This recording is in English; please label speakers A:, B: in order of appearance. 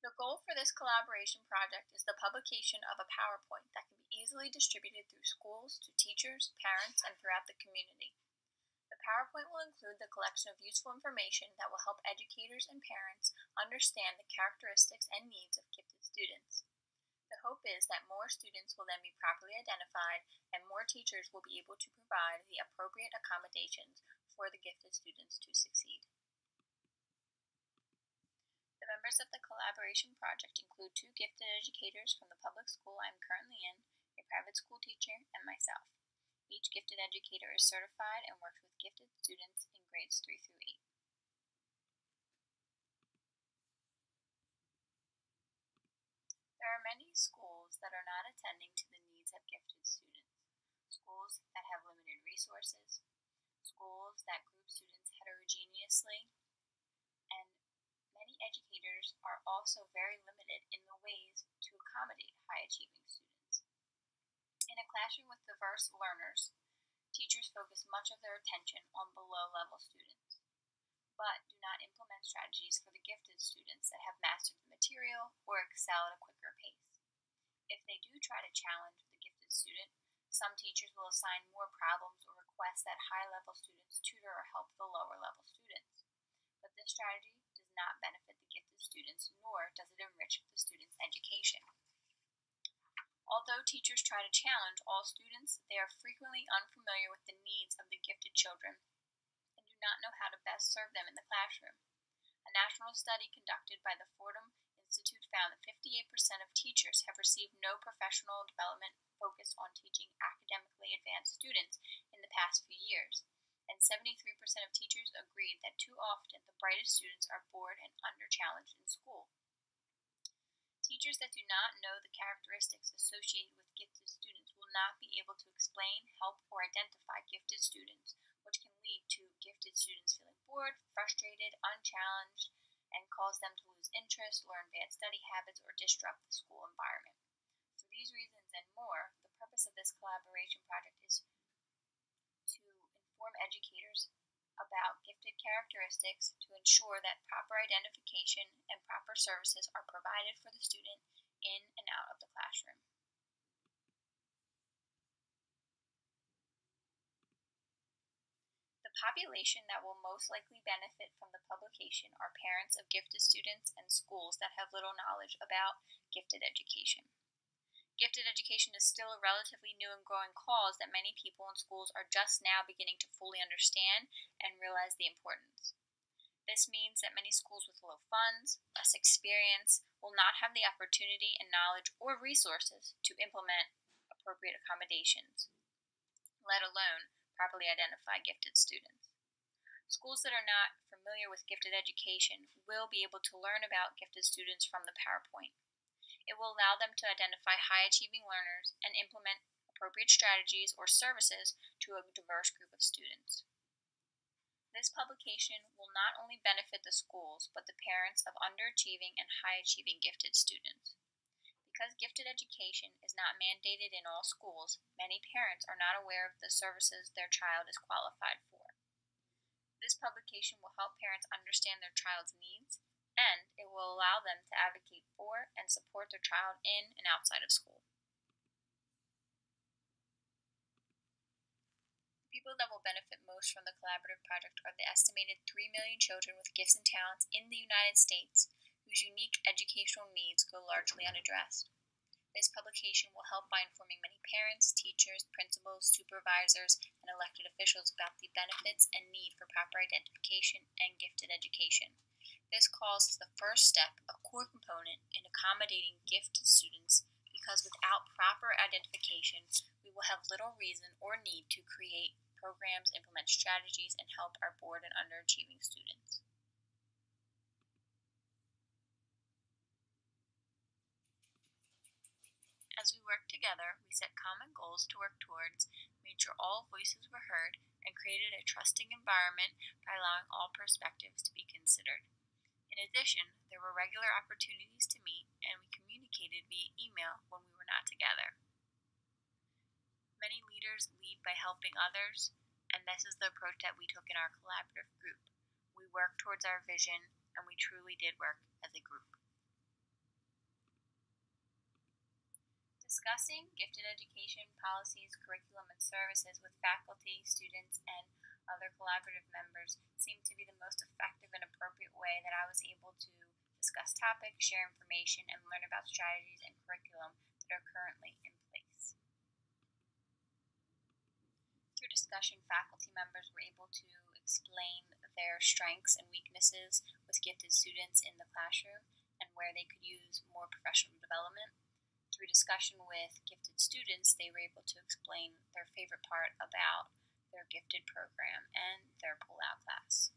A: The goal for this collaboration project is the publication of a PowerPoint that can be easily distributed through schools to teachers, parents, and throughout the community. The PowerPoint will include the collection of useful information that will help educators and parents understand the characteristics and needs of gifted students. The hope is that more students will then be properly identified and more teachers will be able to provide the appropriate accommodations for the gifted students to succeed. The members of the collaboration project include 2 gifted educators from the public school I am currently in, a private school teacher, and myself. Each gifted educator is certified and works with gifted students in grades 3 through 8. There are many schools that are not attending to the needs of gifted students. Schools that have limited resources, schools that group students heterogeneously, and many educators are also very limited in the ways to accommodate high-achieving students. In a classroom with diverse learners, teachers focus much of their attention on below-level students, but do not implement strategies for the gifted students that have mastered the material or excel at a quicker pace. If they do try to challenge the gifted student, some teachers will assign more problems or request that high-level students tutor or help the lower-level students. But this strategy does not benefit the gifted students, nor does it enrich the students' education. Although teachers try to challenge all students, they are frequently unfamiliar with the needs of the gifted children and do not know how to best serve them in the classroom. A national study conducted by the Fordham Institute found that 58% of teachers have received no professional development focused on teaching academically advanced students in the past few years, and 73% of teachers agreed that too often the brightest students are bored and under-challenged in school. Teachers that do not know the characteristics associated with gifted students will not be able to explain, help, or identify gifted students, which can lead to gifted students feeling bored, frustrated, unchallenged, and cause them to lose interest, learn bad study habits, or disrupt the school environment. For these reasons and more, the purpose of this collaboration project is to inform educators about gifted characteristics to ensure that proper identification and proper services are provided for the student in and out of the classroom. The population that will most likely benefit from the publication are parents of gifted students and schools that have little knowledge about gifted education. Gifted education is still a relatively new and growing cause that many people in schools are just now beginning to fully understand and realize the importance. This means that many schools with low funds, less experience, will not have the opportunity and knowledge or resources to implement appropriate accommodations, let alone properly identify gifted students. Schools that are not familiar with gifted education will be able to learn about gifted students from the PowerPoint. It will allow them to identify high-achieving learners and implement appropriate strategies or services to a diverse group of students. This publication will not only benefit the schools, but the parents of underachieving and high-achieving gifted students. Because gifted education is not mandated in all schools, many parents are not aware of the services their child is qualified for. This publication will help parents understand their child's needs, and it will allow them to advocate for and support their child in and outside of school. The people that will benefit most from the collaborative project are the estimated 3 million children with gifts and talents in the United States whose unique educational needs go largely unaddressed. This publication will help by informing many parents, teachers, principals, supervisors, and elected officials about the benefits and need for proper identification and gifted education. This cause is the first step, a core component in accommodating gifted students, because without proper identification, we will have little reason or need to create programs, implement strategies, and help our bored and underachieving students. As we worked together, we set common goals to work towards, made sure all voices were heard, and created a trusting environment by allowing all perspectives to be considered. In addition, there were regular opportunities to meet, and we communicated via email when we were not together. Many leaders lead by helping others, and this is the approach that we took in our collaborative group. We worked towards our vision, and we truly did work as a group. Discussing gifted education policies, curriculum, and services with faculty, students, and other collaborative members seemed to be the most effective and appropriate way that I was able to discuss topics, share information, and learn about strategies and curriculum that are currently in place. Through discussion, faculty members were able to explain their strengths and weaknesses with gifted students in the classroom and where they could use more professional development. Through discussion with gifted students, they were able to explain their favorite part about their gifted program and their pull-out class.